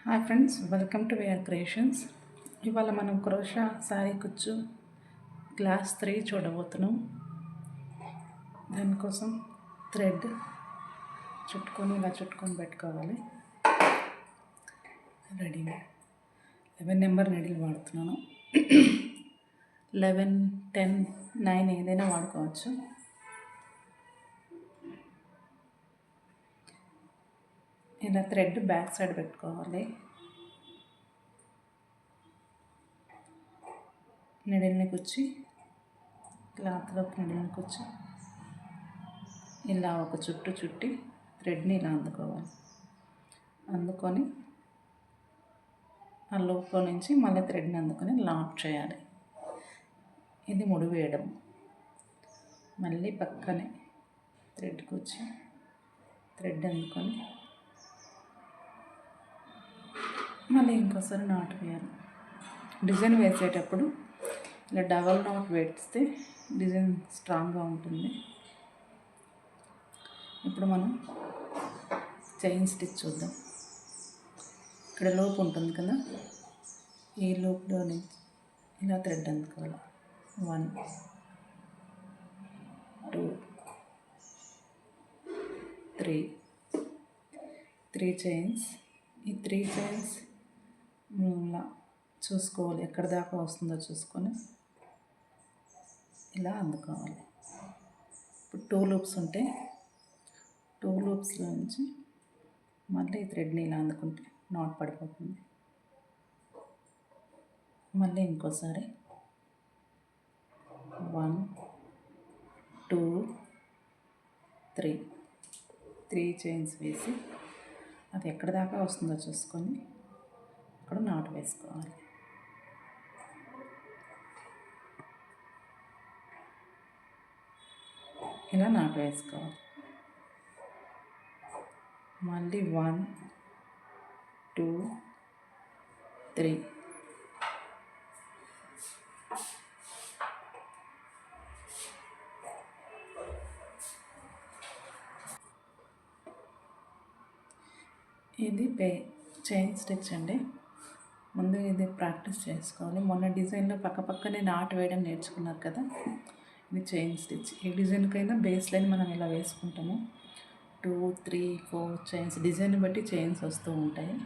Hi friends, welcome to we're creations. ఇవాళ మనం crochet sari కుచ్చు క్లాస్ 3 చూడబోతున్నాం. దానికోసం థ్రెడ్ ఇలా చుట్టుకొని పెట్టుకోవాలి. రెడీగా 11 నెంబర్ నీడిల్ వాడుతున్నాను. 11, 10, 9 ఏదైనా వాడుకోవచ్చు. ఇలా థ్రెడ్ బ్యాక్ సైడ్ పెట్టుకోవాలి. నిడిల్ని కుచ్చి క్లాత్లోకి నిడిల్ని కుచ్చి ఇలా ఒక చుట్టు చుట్టి థ్రెడ్ని ఇలా అందుకొని ఆ లోపల నుంచి మళ్ళీ థ్రెడ్ని అందుకొని లాక్ చేయాలి. ఇది ముడి వేయడం. మళ్ళీ పక్కనే థ్రెడ్ కుచ్చి థ్రెడ్ అందుకొని మళ్ళీ ఇంకోసారి నాట్ వేయాలి. డిజైన్ వేసేటప్పుడు ఇలా డబల్ నాట్ వేస్తే డిజైన్ స్ట్రాంగ్గా ఉంటుంది. ఇప్పుడు మనం చైన్ స్టిచ్ చూద్దాం. ఇక్కడ లోపు ఉంటుంది కదా, ఈ లోపులో నుంచి ఇలా థ్రెడ్ అందుకోవాలి. 1, 2, 3 చైన్స్. ఈ 3 చైన్స్ ఇలా చూసుకోవాలి, ఎక్కడి దాకా వస్తుందో చూసుకొని ఇలా అందుకోవాలి. ఇప్పుడు 2 లూప్స్ ఉంటాయి. 2 లూప్స్లో నుంచి మళ్ళీ థ్రెడ్ని ఇలా అందుకుంటే నాట్ పడిపోతుంది. మళ్ళీ ఇంకోసారి 1, 2, 3 చైన్స్ వేసి అది ఎక్కడి దాకా వస్తుందో చూసుకొని అక్కడ నాట్ వేసుకోవాలి. ఇలా నాట్ వేసుకోవాలి. మళ్ళీ 1, 2, 3 ఇది చైన్ స్టిచ్ అండి. ముందు ఇది ప్రాక్టీస్ చేసుకోవాలి. మొన్న డిజైన్లో పక్కనే నాట్ వేయడం నేర్చుకున్నారు కదా, ఇది చైన్ స్టిచ్. ఈ డిజైన్కైనా బేస్ లైన్ మనం ఇలా వేసుకుంటాము. 2, 3, 4 చైన్స్, డిజైన్ బట్టి చైన్స్ వస్తూ ఉంటాయి.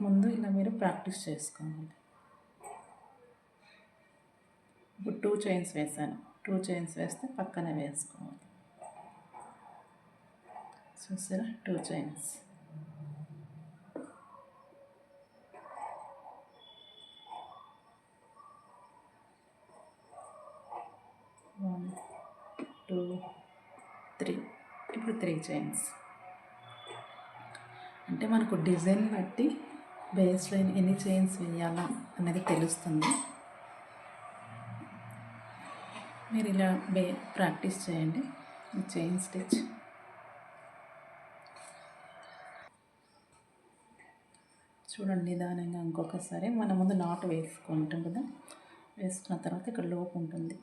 ముందు ఇలా మీరు ప్రాక్టీస్ చేసుకోవాలి. ఇప్పుడు 2 చైన్స్ వేసాను. 2 చైన్స్ వేస్తే పక్కనే వేసుకోవాలి. చూసారా, 2 చైన్స్. One, 2, 3. ఇప్పుడు 3 చైన్స్. అంటే మనకు డిజైన్ బట్టి బేస్ లైన్ ఎన్ని చైన్స్ వేయాలా అనేది తెలుస్తుంది. మీరు ఇలా ప్రాక్టీస్ చేయండి. చైన్ స్టిచ్ చూడండి. నిదానంగా ఇంకొకసారి మన ముందు నాట్ వేసుకుంటాం కదా, వేసుకున్న తర్వాత ఇక్కడ లోపు ఉంటుంది.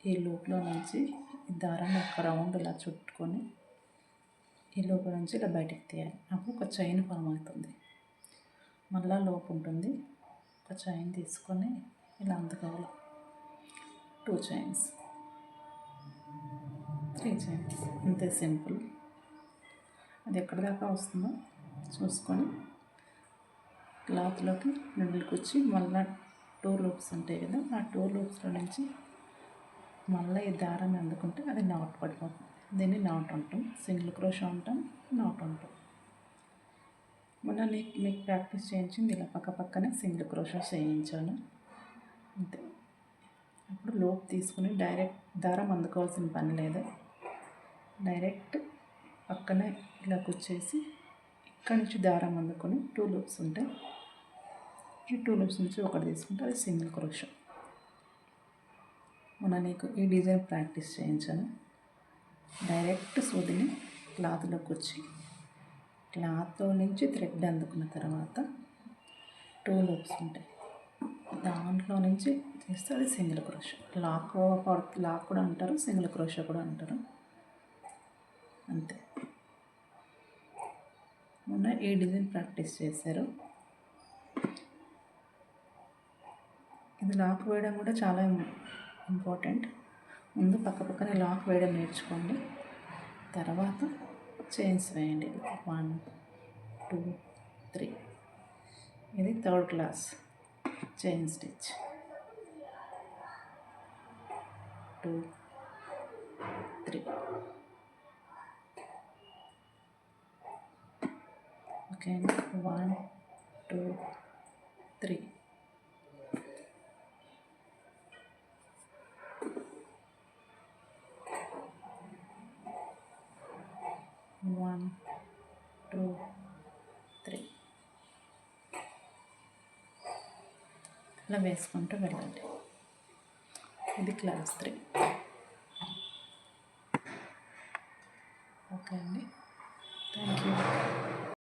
ఈ లూప్లో నుంచి ఈ దారాన్ని ఒక రౌండ్ ఇలా చుట్టుకొని ఈ లోపు నుంచి ఇలా బయటికి తీయాలి. అప్పుడు ఒక చైన్ ఫామ్ అవుతుంది. మళ్ళీ లోపు ఉంటుంది. ఒక చైన్ తీసుకొని ఇలా అందుకోవాలి. 2 చైన్స్, 3 చైన్స్. అంతే, సింపుల్. అది ఎక్కడి దాకా వస్తుందో చూసుకొని క్లాత్లోకి నిడిల్కి వచ్చి మళ్ళీ 2 లూప్స్ ఉంటాయి కదా, ఆ 2 లూప్స్లో నుంచి మళ్ళీ ఈ దారాన్ని అందుకుంటే అది నాట్ పడిపోతుంది. దీన్ని నాట్ అంటాం. సింగిల్ క్రోషా అంటాం, నాట్ అంటాం. మొన్న మీకు ప్రాక్టీస్ చేయించింది ఇలా పక్కనే సింగిల్ క్రోషా చేయించాను. అంతే. అప్పుడు లోప్ తీసుకుని డైరెక్ట్ దారం అందుకోవాల్సిన పని లేదు. డైరెక్ట్ పక్కనే ఇలా కుచ్చేసి ఇక్కడి నుంచి దారం అందుకొని 2 లూప్స్ ఉంటాయి. ఈ 2 లూప్స్ నుంచి ఒకటి తీసుకుంటే అది సింగిల్ క్రోషా. మొన్న నీకు ఈ డిజైన్ ప్రాక్టీస్ చేయించాను. డైరెక్ట్ సూదిని క్లాత్లోకి వచ్చి క్లాత్లో నుంచి థ్రెడ్ అందుకున్న తర్వాత 2 లూప్స్ ఉంటాయి. దాంట్లో నుంచి చేస్తే అది సింగిల్ క్రోషా. లాక్ కూడా అంటారు, సింగిల్ క్రోషా కూడా అంటారు. అంతే. మొన్న ఈ డిజైన్ ప్రాక్టీస్ చేశారు. ఇది లాక్ వేయడం కూడా చాలా ఇంపార్టెంట్. ముందు పక్కనే లాక్ వేయడం నేర్చుకోండి, తర్వాత చైన్స్ వేయండి. 1 2 3. ఇది 3rd class chain stitch. 2 3. Okay అండి. 1 2 3. 1 2 3. ఇలా వేసుకుంటూ వెళ్ళండి. ఇది క్లాస్ 3. ఓకే అండి.